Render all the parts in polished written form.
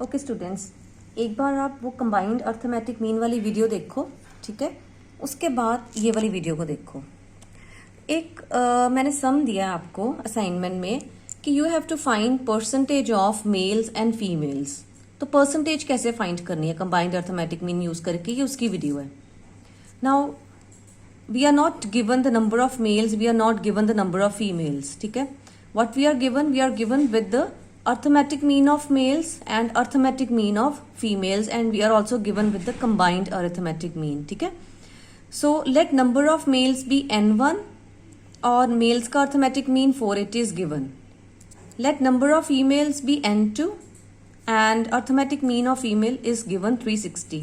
Okay students, एक बार आप वो कंबाइंड अर्थमेटिक मीन वाली वीडियो देखो, ठीक है। उसके बाद ये वाली वीडियो को देखो। मैंने सम दिया आपको असाइनमेंट में कि you have to find percentage of males and females. तो परसेंटेज कैसे फाइंड करनी है कंबाइंड अर्थमेटिक मीन यूज करके, ये उसकी वीडियो है। Now we are not given the number of males, we are not given the number of females, ठीक है। What we are given with the arithmetic mean of males and arithmetic mean of females, and we are also given with the combined arithmetic mean, ठीक है। So let number of males be n1 और males का arithmetic mean 480 is given. Let number of females be n2 and arithmetic mean of female is given 360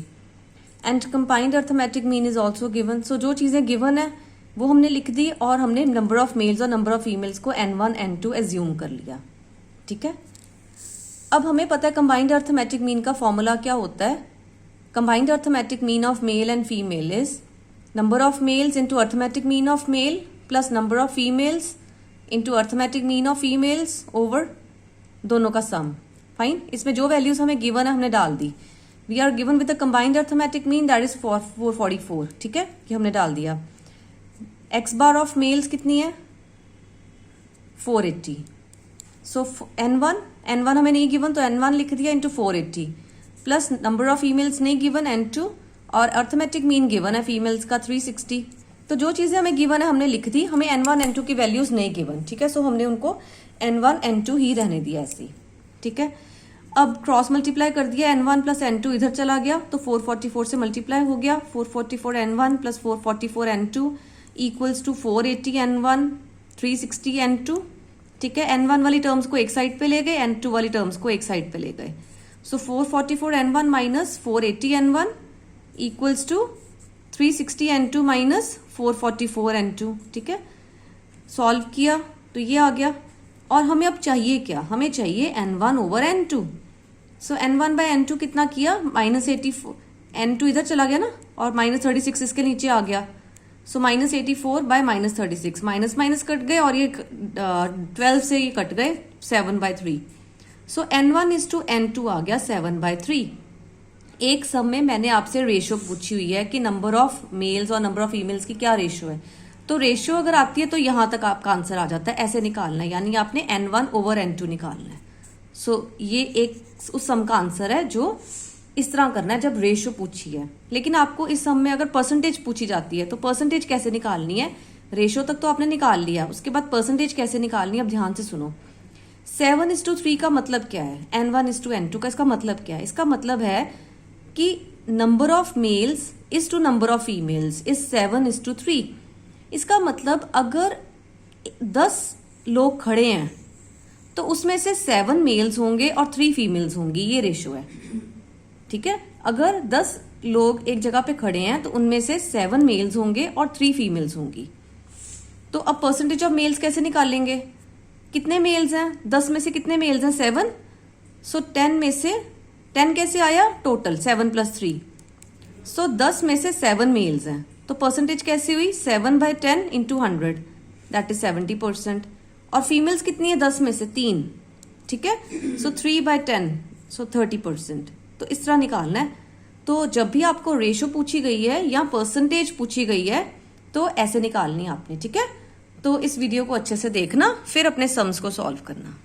and combined arithmetic mean is also given. So जो चीजें given है वो हमने लिख दी और हमने number of males और number of females को n1 n2 assume कर लिया, ठीक है। अब हमें पता है कंबाइंड अर्थमेटिक मीन का फॉर्मूला क्या होता है। Combined arithmetic mean of male and female is number of mails into arithmetic mean of male plus number of females into arithmetic mean of females over दोनों का सम। फाइन, इसमें जो values हमें given है हमने डाल दी। We are given with the combined arithmetic mean that is 444, ठीक है, ये हमने डाल दिया। एक्स बार ऑफ मेल्स कितनी है 480। सो n1 हमें नहीं गिवन तो n1 लिख दिया into 480 plus number of females नहीं गिवन n2 और अर्थमेटिक मीन गिवन है फीमेल्स का 360। तो जो चीजें हमें गिवन है हमने लिख दी, हमें n1 n2 की वैल्यूज नहीं गिवन, ठीक है। सो हमने उनको n1 n2 ही रहने दिया ऐसे, ठीक है। अब क्रॉस मल्टीप्लाई कर दिया, n1 प्लस n2 इधर चला गया तो 444 से मल्टीप्लाई हो गया। 444 n1 plus 444 n2 equals to 480 n1 360 n2, ठीक है। n1 वाली टर्म्स को एक साइड पे ले गए, n2 वाली टर्म्स को एक साइड पे ले गए। So 444 n1 minus 480 n1 equals to 360 n2 minus 444 n2, ठीक है। सॉल्व किया तो ये आ गया। और हमें अब चाहिए क्या, हमें चाहिए n1 ओवर n2। सो n1 बाय n2 कितना किया -84, n2 इधर चला गया ना और -36 इसके नीचे आ गया। सो -84 बाय -36, माइनस माइनस कट गए और ये 12 से ये कट गए 7/3। सो n1 इज टू n2 आ गया 7/3। एक सम में मैंने आपसे रेशियो पूछी हुई है कि नंबर ऑफ मेल्स और नंबर ऑफ फीमेल्स की क्या रेशियो है। तो रेशियो अगर आती है तो यहां तक आपका आंसर आ जाता है, ऐसे निकालना है, यानी आपने n1 ओवर n2 निकालना है। सो ये एक उस सम का आंसर है जो इस तरह करना है जब रेशियो पूछी है। लेकिन आपको इस सम में अगर परसेंटेज पूछी जाती है तो परसेंटेज कैसे निकालनी है, रेशियो तक तो आपने निकाल लिया, उसके बाद परसेंटेज कैसे निकालनी है अब ध्यान से सुनो। 7:3 का मतलब क्या है, n1:n2 का इसका मतलब क्या है। इसका मतलब है कि number of males is to number of females is 7:3। इसका मतलब अगर 10 लोग खड़े हैं तो उसमें से 7 मेल्स होंगे और 3 फीमेल्स होंगी, ये रेशियो है, ठीक है। अगर 10 लोग एक जगह पे खड़े हैं तो उनमें से 7 मेल्स होंगे और 3 फीमेल्स होंगी। तो अब परसेंटेज ऑफ मेल्स कैसे निकालेंगे, कितने मेल्स हैं, 10 में से कितने मेल्स हैं 7। सो 10 में से 10 कैसे आया टोटल 7 + 3। सो 10 में से 7 मेल्स हैं तो परसेंटेज कैसी हुई 7/10 इंटू 100 दैट इज 70%। और फीमेल्स कितनी है 10 में से 3, ठीक है। सो 3/10 सो 30%। तो इस तरह निकालना है। तो जब भी आपको रेशो पूछी गई है या परसेंटेज पूछी गई है तो ऐसे निकालनी है आपने, ठीक है। तो इस वीडियो को अच्छे से देखना, फिर अपने सम्स को सॉल्व करना।